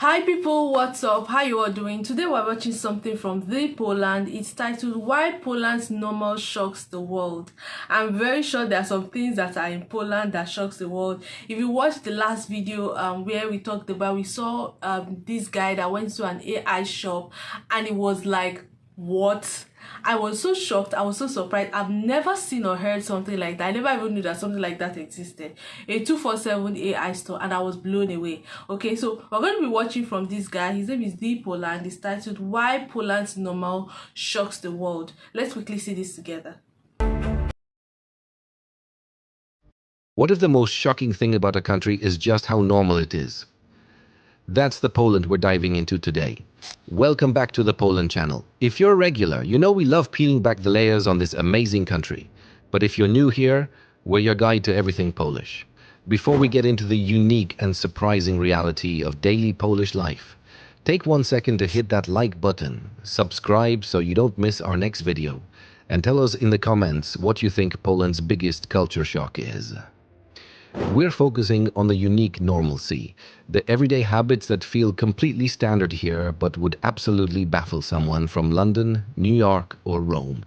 Hi people, what's up? How you all doing? Today we're watching something from Poland. It's titled Why Poland's Normal Shocks the World. I'm very sure there are some things that are in Poland that shocks the world. If you watched the last video where we talked about, we saw this guy that went to an AI shop and it was like, what? I was so shocked. I was so surprised. I've never seen or heard something like that. I never even knew that something like that existed. A 247 AI store, and I was blown away. Okay, so we're going to be watching from this guy. His name is Poland. It's titled Why Poland's Normal Shocks the World. Let's quickly see this together. What if the most shocking thing about a country is just how normal it is? That's the Poland we're diving into today. Welcome back to the Poland channel. If you're a regular, you know we love peeling back the layers on this amazing country. But if you're new here, we're your guide to everything Polish. Before we get into the unique and surprising reality of daily Polish life, take 1 second to hit that like button, subscribe so you don't miss our next video, and tell us in the comments what you think Poland's biggest culture shock is. We're focusing on the unique normalcy, the everyday habits that feel completely standard here but would absolutely baffle someone from London, New York, or Rome.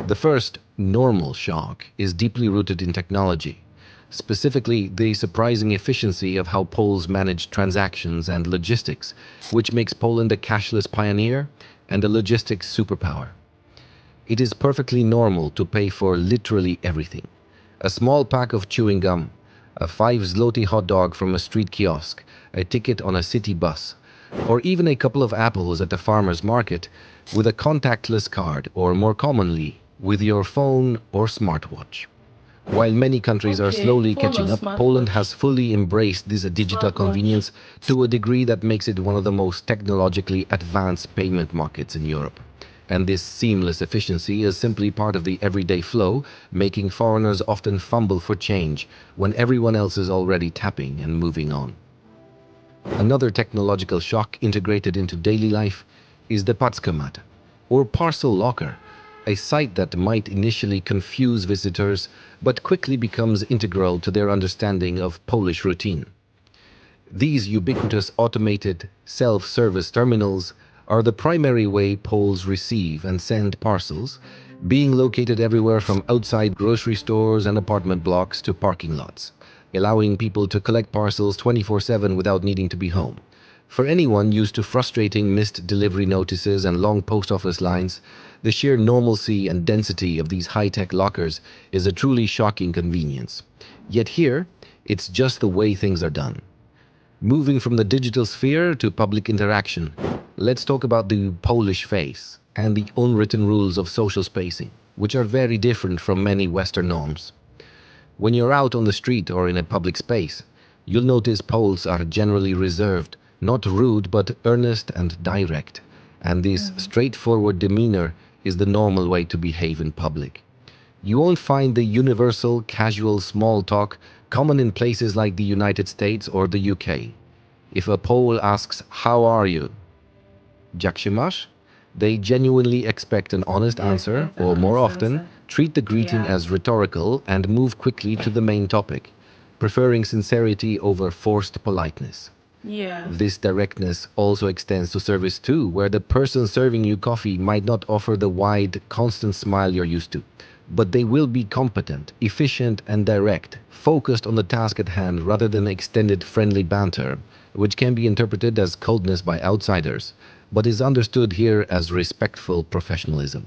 The first normal shock is deeply rooted in technology, specifically the surprising efficiency of how Poles manage transactions and logistics, which makes Poland a cashless pioneer and a logistics superpower. It is perfectly normal to pay for literally everything. A small pack of chewing gum, a 5 zloty hot dog from a street kiosk, a ticket on a city bus, or even a couple of apples at the farmer's market with a contactless card, or more commonly, with your phone or smartwatch. While many countries are slowly Phone or catching up, Poland smartwatch? has fully embraced this digital Smartwatch. convenience to a degree that makes it one of the most technologically advanced payment markets in Europe. And this seamless efficiency is simply part of the everyday flow, making foreigners often fumble for change when everyone else is already tapping and moving on. Another technological shock integrated into daily life is the paczkomat, or parcel locker, a sight that might initially confuse visitors but quickly becomes integral to their understanding of Polish routine. These ubiquitous automated self-service terminals are the primary way Poles receive and send parcels, being located everywhere from outside grocery stores and apartment blocks to parking lots, allowing people to collect parcels 24/7 without needing to be home. For anyone used to frustrating missed delivery notices and long post office lines, the sheer normalcy and density of these high-tech lockers is a truly shocking convenience. Yet here, it's just the way things are done. Moving from the digital sphere to public interaction, let's talk about the Polish face and the unwritten rules of social spacing, which are very different from many Western norms. When you're out on the street or in a public space, you'll notice Poles are generally reserved, not rude but earnest and direct, and this straightforward demeanor is the normal way to behave in public. You won't find the universal, casual small talk common in places like the United States or the UK. If a Pole asks, "How are you?" "Jak się masz?" They genuinely expect an honest They answer, expect an or more honest often, answer. treat the greeting Yeah. as rhetorical and move quickly to the main topic, preferring sincerity over forced politeness. Yeah. This directness also extends to service too, where the person serving you coffee might not offer the wide, constant smile you're used to, but they will be competent, efficient, and direct, focused on the task at hand rather than extended friendly banter, which can be interpreted as coldness by outsiders, but is understood here as respectful professionalism.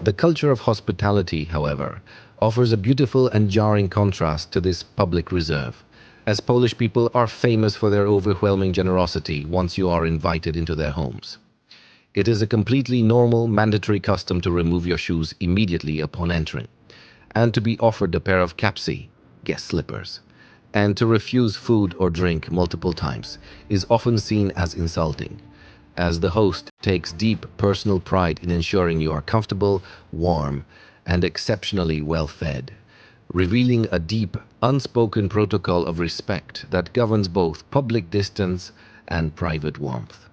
The culture of hospitality, however, offers a beautiful and jarring contrast to this public reserve, as Polish people are famous for their overwhelming generosity once you are invited into their homes. It is a completely normal, mandatory custom to remove your shoes immediately upon entering, and to be offered a pair of kapsy, guest slippers, and to refuse food or drink multiple times is often seen as insulting, as the host takes deep personal pride in ensuring you are comfortable, warm, and exceptionally well fed, revealing a deep, unspoken protocol of respect that governs both public distance and private warmth.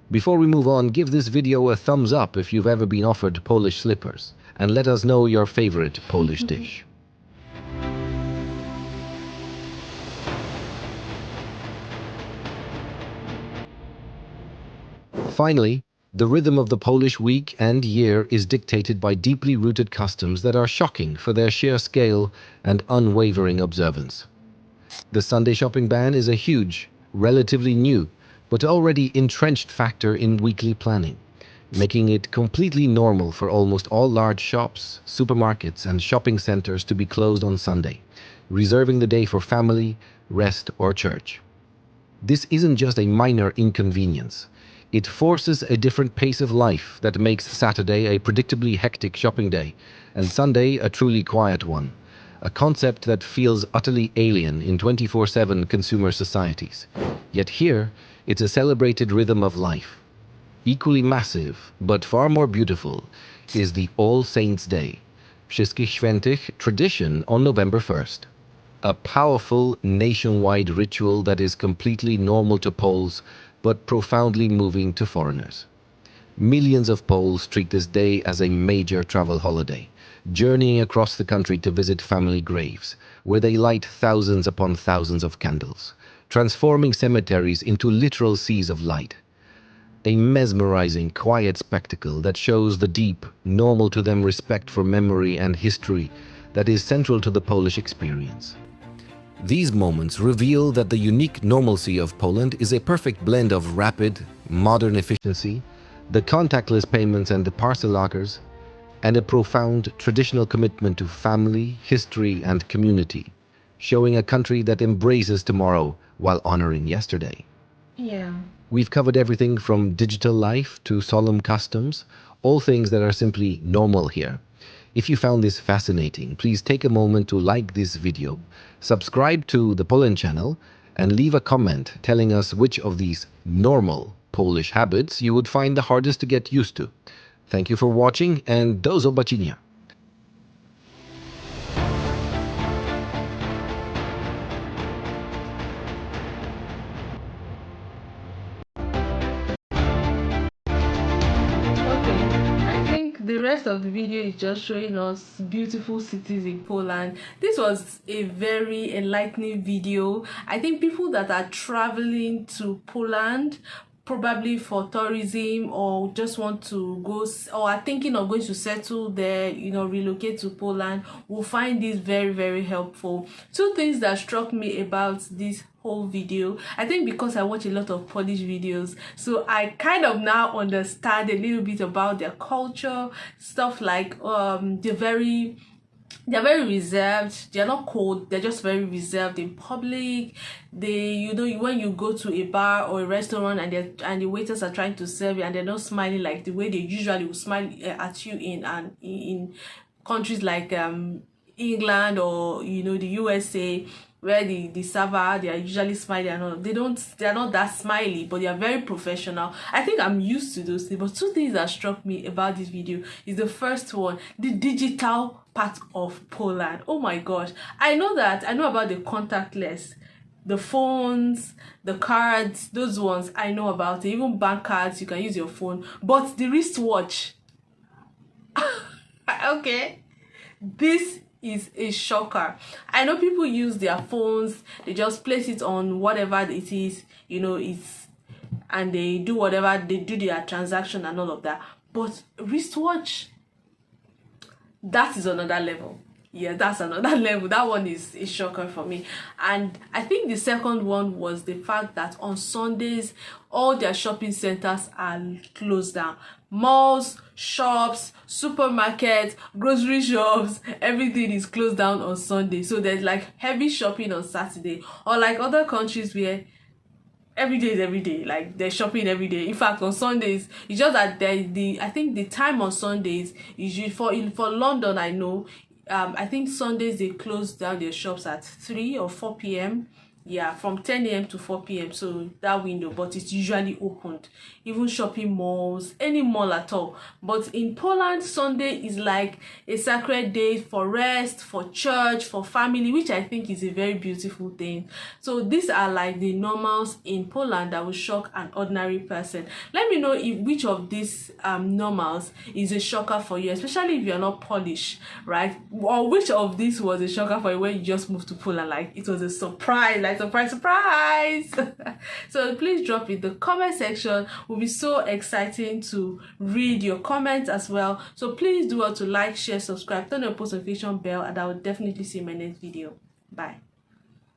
Before we move on, give this video a thumbs up if you've ever been offered Polish slippers, and let us know your favorite Polish dish. Finally, the rhythm of the Polish week and year is dictated by deeply rooted customs that are shocking for their sheer scale and unwavering observance. The Sunday shopping ban is a huge, relatively new, but already entrenched factor in weekly planning, making it completely normal for almost all large shops, supermarkets, and shopping centers to be closed on Sunday, reserving the day for family, rest, or church. This isn't just a minor inconvenience. It forces a different pace of life that makes Saturday a predictably hectic shopping day and Sunday a truly quiet one, a concept that feels utterly alien in 24/7 consumer societies. Yet here, it's a celebrated rhythm of life. Equally massive, but far more beautiful, is the All Saints' Day, Wszystkich Świętych tradition on November 1st. A powerful nationwide ritual that is completely normal to Poles, but profoundly moving to foreigners. Millions of Poles treat this day as a major travel holiday, journeying across the country to visit family graves, where they light thousands upon thousands of candles, transforming cemeteries into literal seas of light. A mesmerizing, quiet spectacle that shows the deep, normal to them respect for memory and history that is central to the Polish experience. These moments reveal that the unique normalcy of Poland is a perfect blend of rapid, modern efficiency, the contactless payments and the parcel lockers, and a profound traditional commitment to family, history, and community, showing a country that embraces tomorrow while honoring yesterday. Yeah. We've covered everything from digital life to solemn customs, all things that are simply normal here. If you found this fascinating, please take a moment to like this video, subscribe to the Poland channel, and leave a comment telling us which of these normal Polish habits you would find the hardest to get used to. Thank you for watching and do zobaczenia. Okay, I think the rest of the video is just showing us beautiful cities in Poland. This was a very enlightening video. I think people that are traveling to Poland probably for tourism or just want to go or are thinking of going to settle there, relocate to Poland, will find this very, very helpful. Two things that struck me about this whole video, I think because I watch a lot of Polish videos, so I kind of now understand a little bit about their culture, stuff like they're very reserved. They're not cold, they're just very reserved in public. They, when you go to a bar or a restaurant and the waiters are trying to serve you and they're not smiling like the way they usually will smile at you in countries like England or the USA, where the server, they are usually smiling and all. They are not that smiley, but they are very professional. I think I'm used to those things. But two things that struck me about this video is the first one, the digital part of Poland. Oh my gosh, I know about the contactless, the phones, the cards, those ones I know about it. Even bank cards, you can use your phone, but the wristwatch, okay, this is a shocker. I know people use their phones, they just place it on whatever it is, and they do whatever, they do their transaction and all of that. But wristwatch, that is another level. Yeah, that's another level. That one is a shocker for me. And I think the second one was the fact that on Sundays all their shopping centers are closed down. Malls, shops, supermarkets, grocery shops, everything is closed down on Sunday. So there's like heavy shopping on Saturday, or like other countries where every day is every day, like they're shopping every day. In fact, on Sundays, it's just that I think the time on Sundays is usually for London, I know, I think Sundays they close down their shops at 3 or 4 p.m. Yeah, from 10 a.m. to 4 p.m. So that window, but it's usually opened. Even shopping malls, any mall at all. But in Poland, Sunday is like a sacred day for rest, for church, for family, which I think is a very beautiful thing. So these are like the normals in Poland that will shock an ordinary person. Let me know which of these normals is a shocker for you, especially if you're not Polish, right? Or which of these was a shocker for you when you just moved to Poland, like it was a surprise, like surprise, surprise, surprise. So please drop in the comment section. Will be so exciting to read your comments as well. So please do well to like, share, subscribe, turn on the post notification bell, and I will definitely see you in my next video. Bye.